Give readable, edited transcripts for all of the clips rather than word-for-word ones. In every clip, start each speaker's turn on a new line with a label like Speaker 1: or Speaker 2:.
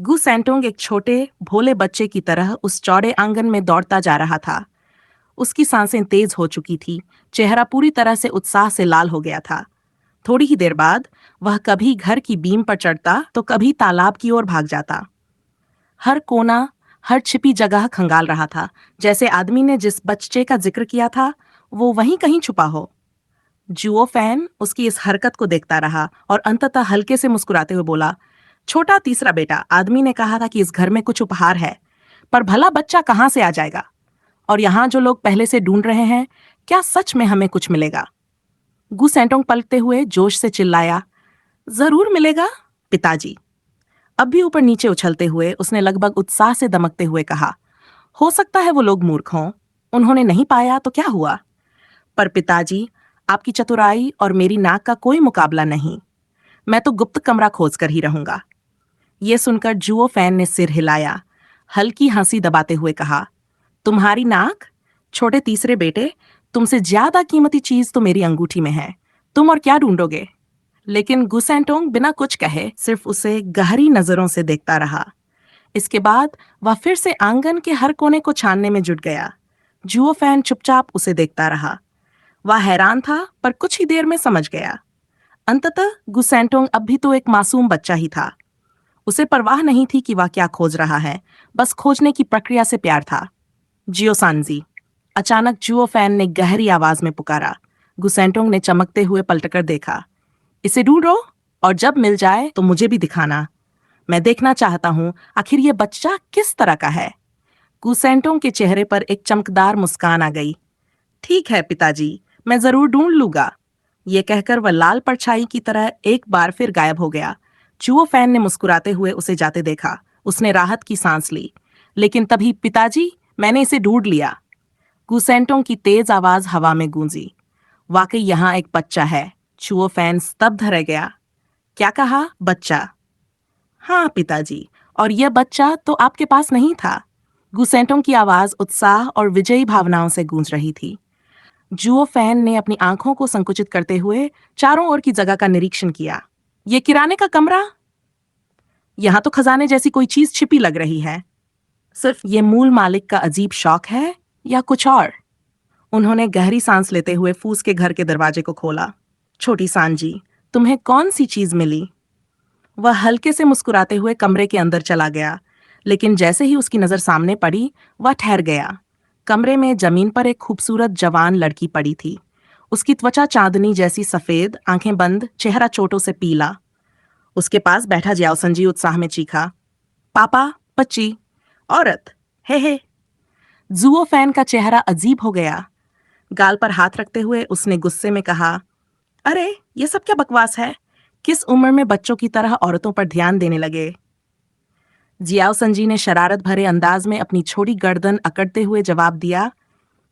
Speaker 1: गु सैंटोंग एक छोटे भोले बच्चे की तरह उस चौड़े आंगन में दौड़ता जा रहा था। उसकी सांसें तेज हो चुकी थी, चेहरा पूरी तरह से उत्साह से लाल हो गया था। थोड़ी ही देर बाद वह कभी घर की बीम पर चढ़ता तो कभी तालाब की ओर भाग जाता। हर कोना, हर छिपी जगह खंगाल रहा था, जैसे आदमी ने जिस बच्चे का जिक्र किया था वो वहीं कहीं छुपा हो। जुओ फैन उसकी इस हरकत को देखता रहा और अंततः हल्के से मुस्कुराते हुए बोला, छोटा तीसरा बेटा, आदमी ने कहा था कि इस घर में कुछ उपहार है, पर भला बच्चा कहाँ से आ जाएगा? और यहाँ जो लोग पहले से ढूंढ रहे हैं, क्या सच में हमें कुछ मिलेगा? गु सेंटोंग पलटते हुए जोश से चिल्लाया, जरूर मिलेगा पिताजी। अब भी ऊपर नीचे उछलते हुए उसने लगभग उत्साह से दमकते हुए कहा, हो सकता है वो लोग मूर्ख हों, उन्होंने नहीं पाया तो क्या हुआ? पर पिताजी, आपकी चतुराई और मेरी नाक का कोई मुकाबला नहीं। मैं तो गुप्त कमरा खोज कर ही रहूंगा। ये सुनकर जुओ फैन ने सिर हिलाया, हल्की हंसी दबाते हुए कहा, तुम्हारी नाक? छोटे तीसरे बेटे, तुमसे ज्यादा कीमती चीज तो मेरी अंगूठी में है। तुम और क्या ढूंढोगे? लेकिन गुसेंटोंग बिना कुछ कहे सिर्फ उसे गहरी नजरों से देखता रहा। इसके बाद वह फिर से आंगन के हर कोने को छानने में जुट गया। जुओ फैन चुपचाप उसे देखता रहा। वह हैरान था, पर कुछ ही देर में समझ गया। अंततः गुसेंटोंग अब भी तो एक मासूम बच्चा ही था। उसे परवाह नहीं थी कि वह क्या खोज रहा है, बस खोजने की प्रक्रिया से प्यार था। जियो सांजी, अचानक जुओ फैन ने गहरी आवाज में पुकारा। गुसेंटोंग ने चमकते हुए पलटकर देखा। इसे ढूंढो और जब मिल जाए तो मुझे भी दिखाना। मैं देखना चाहता हूं आखिर ये बच्चा किस तरह का है। गुसेंटोंग के चेहरे पर एक चमकदार मुस्कान आ गई। ठीक है पिताजी, मैं जरूर ढूंढ लूंगा। ये कहकर वह लाल परछाई की तरह एक बार फिर गायब हो गया। चूहो फैन ने मुस्कुराते हुए उसे जाते देखा। उसने राहत की सांस ली। लेकिन तभी, पिताजी, मैंने इसे ढूंढ लिया। गुसेंटों की तेज आवाज हवा में गूंजी। वाकई यहाँ एक बच्चा है। चूहो फैन स्तब्ध रह गया। क्या कहा? बच्चा? हाँ पिताजी, और यह बच्चा तो आपके पास नहीं था। गुसेंटों की आवाज उत्साह और विजयी भावनाओं से गूंज रही थी। जुओ फैन ने अपनी आंखों को संकुचित करते हुए चारों ओर की जगह का निरीक्षण किया। ये किराने का कमरा? यहां तो खजाने जैसी कोई चीज छिपी लग रही है। सिर्फ ये मूल मालिक का अजीब शौक है या कुछ और? उन्होंने गहरी सांस लेते हुए फूस के घर के दरवाजे को खोला। छोटी सांजी, तुम्हें कौन सी चीज मिली? वह हल्के से मुस्कुराते हुए कमरे के अंदर चला गया, लेकिन जैसे ही उसकी नजर सामने पड़ी, वह ठहर गया। कमरे में जमीन पर एक खूबसूरत जवान लड़की पड़ी थी। उसकी त्वचा चांदनी जैसी सफेद, आंखें बंद, चेहरा चोटों से पीला। उसके पास बैठा जियाओ संजी उत्साह में चीखा, पापा, बच्ची, औरत, हे। जुओ फैन का चेहरा अजीब हो गया। गाल पर हाथ रखते हुए उसने गुस्से में कहा, अरे ये सब क्या बकवास है? किस उम्र में बच्चों की तरह औरतों पर ध्यान देने लगे? जियाओ संजी ने शरारत भरे अंदाज में अपनी छोटी गर्दन अकड़ते हुए जवाब दिया,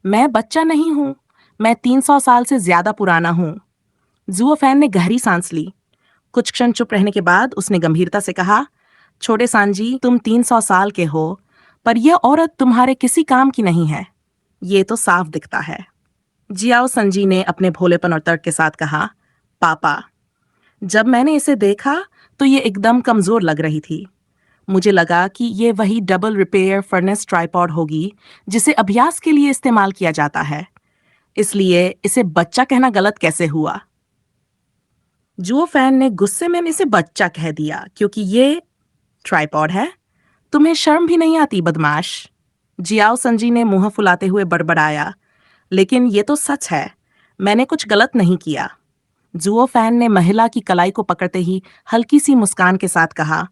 Speaker 1: मैं बच्चा नहीं हूं, मैं 300 साल से ज्यादा पुराना हूं। जुओ फैन ने गहरी सांस ली। कुछ क्षण चुप रहने के बाद उसने गंभीरता से कहा, छोटे सांजी, तुम 300 साल के हो, पर यह औरत तुम्हारे किसी काम की नहीं है। ये तो साफ दिखता है। जियाओ संजी ने अपने भोलेपन और तर्क के साथ कहा, पापा, जब मैंने इसे देखा तो ये एकदम कमजोर लग रही थी। मुझे लगा कि ये वही डबल रिपेयर फर्नेस ट्राइपॉड होगी जिसे अभ्यास के लिए इस्तेमाल किया जाता है। इसलिए इसे बच्चा कहना गलत कैसे हुआ? जो फैन ने गुस्से में इसे बच्चा कह दिया क्योंकि ये ट्राइपॉड है। तुम्हें शर्म भी नहीं आती, बदमाश? जियाओ संजी ने मुंह फुलाते हुए बड़बड़ाया, लेकिन ये तो सच है, मैंने कुछ गलत नहीं किया। जुओ फैन ने महिला की कलाई को पकड़ते ही हल्की सी मुस्कान के साथ कहा,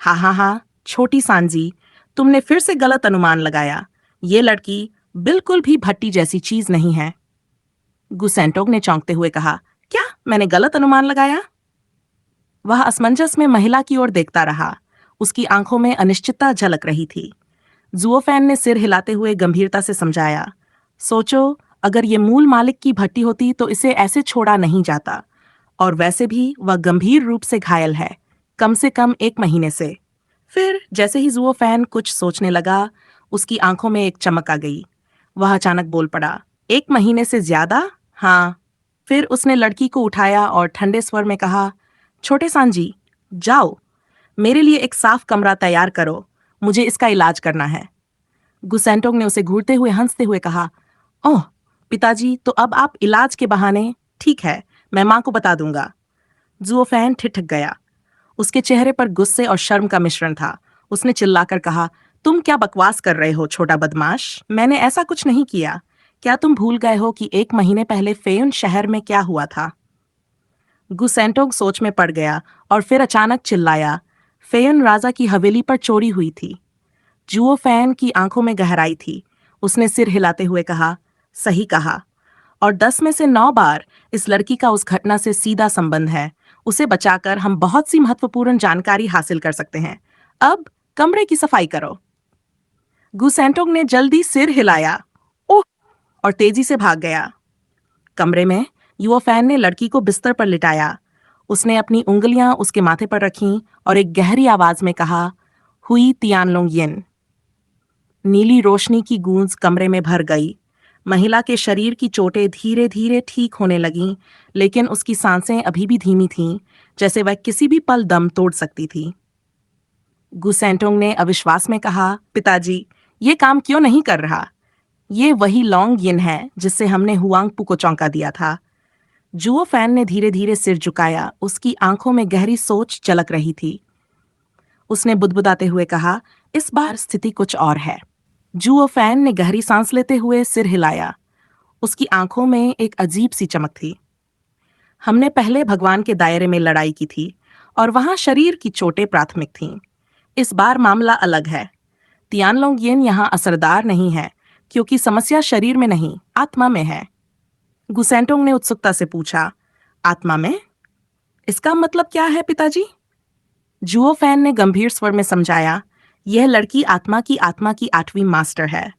Speaker 1: हा, छोटी सांजी, तुमने फिर से गलत अनुमान लगाया। ये लड़की बिल्कुल भी भट्टी जैसी चीज नहीं है। गुसेंटोग ने चौंकते हुए कहा, क्या मैंने गलत अनुमान लगाया? वह असमंजस में महिला की ओर देखता रहा। उसकी आंखों में अनिश्चितता झलक रही थी। जुओ फैन ने सिर हिलाते हुए गंभीरता से समझाया, सोचो, अगर ये मूल मालिक की भट्टी होती तो इसे ऐसे छोड़ा नहीं जाता। और वैसे भी वह गंभीर रूप से घायल है, कम से कम 1 महीने से। फिर जैसे ही जुओ फैन कुछ सोचने लगा, उसकी आंखों में एक चमक आ गई। वह अचानक बोल पड़ा, 1 महीने से ज्यादा? हाँ। फिर उसने लड़की को उठाया और ठंडे स्वर में कहा, छोटे सांजी, जाओ, मेरे लिए एक साफ कमरा तैयार करो, मुझे इसका इलाज करना है। गुसेंटोंग ने उसे घूरते हुए हंसते हुए कहा, ओह पिताजी, तो अब आप इलाज के बहाने। ठीक है, मैं माँ को बता दूंगा। जुओफैन ठिठक गया। उसके चेहरे पर गुस्से और शर्म का मिश्रण था। उसने चिल्लाकर कहा, तुम क्या बकवास कर रहे हो छोटा बदमाश, मैंने ऐसा कुछ नहीं किया। क्या तुम भूल गए हो कि 1 महीने पहले फेयुन शहर में क्या हुआ था? गुसेंटोंग सोच में पड़ गया और फिर अचानक चिल्लाया, फेयुन राजा की हवेली पर चोरी हुई थी। जुओ फैन की आंखों में गहराई थी। उसने सिर हिलाते हुए कहा, सही कहा। और 10 में से 9 बार इस लड़की का उस घटना से सीधा संबंध है। उसे बचाकर हम बहुत सी महत्वपूर्ण जानकारी हासिल कर सकते हैं। अब कमरे की सफाई करो। गुसेंटोंग ने जल्दी सिर हिलाया, ओह, और तेजी से भाग गया। कमरे में युवा फैन ने लड़की को बिस्तर पर लिटाया। उसने अपनी उंगलियां उसके माथे पर रखीं और एक गहरी आवाज में कहा, हुई तियानलोंग यिन। नीली रोशनी की गूंज कमरे में भर गई। महिला के शरीर की चोटें धीरे धीरे ठीक होने लगीं, लेकिन उसकी सांसें अभी भी धीमी थीं, जैसे वह किसी भी पल दम तोड़ सकती थी। गुसेंटोंग ने अविश्वास में कहा, पिताजी, ये काम क्यों नहीं कर रहा? ये वही लॉन्ग यिन है जिससे हमने हुआंगपू को चौंका दिया था। जुओ फैन ने धीरे धीरे सिर झुकाया। उसकी आंखों में गहरी सोच झलक रही थी। उसने बुदबुदाते हुए कहा, इस बार स्थिति कुछ और है। जुओ फैन ने गहरी सांस लेते हुए सिर हिलाया। उसकी आंखों में एक अजीब सी चमक थी। हमने पहले भगवान के दायरे में लड़ाई की थी और वहां शरीर की चोटें प्राथमिक थीं। इस बार मामला अलग है। तियानलोंग यिन यहाँ असरदार नहीं है, क्योंकि समस्या शरीर में नहीं, आत्मा में है। गुसेंटोंग ने उत्सुकता से पूछा, आत्मा में? इसका मतलब क्या है पिताजी? जुओ फैन ने गंभीर स्वर में समझाया, यह लड़की आत्मा की 8वीं मास्टर है।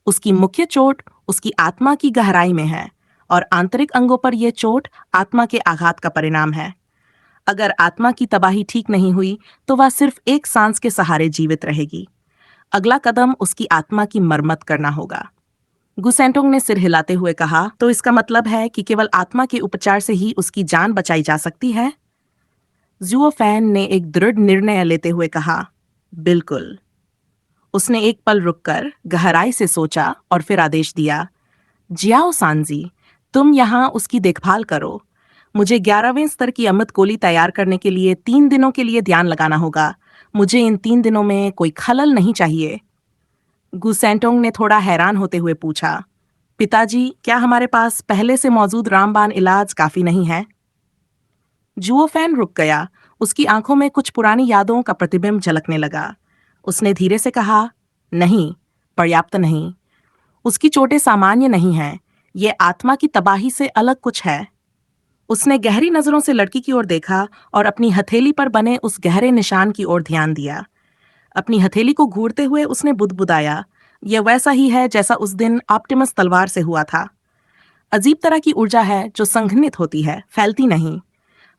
Speaker 1: उसकी मुख्य चोट उसकी आत्मा की गहराई में है और आंतरिक अंगों पर यह चोट आत्मा के आघात का परिणाम है। अगर आत्मा की तबाही ठीक नहीं हुई तो वह सिर्फ एक सांस के सहारे जीवित रहेगी। अगला कदम उसकी आत्मा की मरम्मत करना होगा। गुसेंटोंग ने सिर हिलाते हुए कहा, तो इसका मतलब है कि केवल आत्मा के उपचार से ही उसकी जान बचाई जा सकती है? जुओ फैन ने एक दृढ़ निर्णय लेते हुए कहा, बिल्कुल। उसने एक पल रुककर गहराई से सोचा और फिर आदेश दिया, जियाओ सांजी, तुम यहाँ उसकी देखभाल करो। मुझे 11वें स्तर की अमृत गोली तैयार करने के लिए 3 दिनों के लिए ध्यान लगाना होगा। मुझे इन 3 दिनों में कोई खलल नहीं चाहिए। गुसेंटोंग ने थोड़ा हैरान होते हुए पूछा, पिताजी, क्या हमारे पास पहले से मौजूद रामबाण इलाज काफी नहीं है? जुओ फैन रुक गया। उसकी आंखों में कुछ पुरानी यादों का प्रतिबिंब झलकने लगा। उसने धीरे से कहा, नहीं, पर्याप्त नहीं। उसकी चोटें सामान्य नहीं हैं। ये आत्मा की तबाही से अलग कुछ है। उसने गहरी नजरों से लड़की की ओर देखा और अपनी हथेली पर बने उस गहरे निशान की ओर ध्यान दिया। अपनी हथेली को घूरते हुए उसने बुदबुदाया, यह वैसा ही है जैसा उस दिन ऑप्टिमस तलवार से हुआ था। अजीब तरह की ऊर्जा है जो संघनित होती है, फैलती नहीं।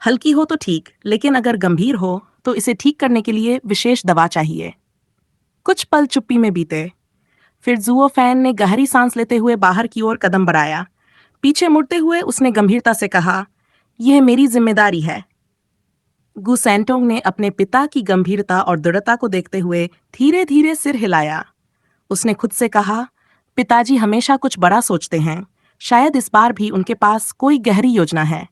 Speaker 1: हल्की हो तो ठीक, लेकिन अगर गंभीर हो तो इसे ठीक करने के लिए विशेष दवा चाहिए। कुछ पल चुप्पी में बीते। फिर जुओ फैन ने गहरी सांस लेते हुए बाहर की ओर कदम बढ़ाया। पीछे मुड़ते हुए उसने गंभीरता से कहा, यह मेरी जिम्मेदारी है। गुसेंटोंग ने अपने पिता की गंभीरता और दृढ़ता को देखते हुए धीरे धीरे सिर हिलाया। उसने खुद से कहा, पिताजी हमेशा कुछ बड़ा सोचते हैं। शायद इस बार भी उनके पास कोई गहरी योजना है।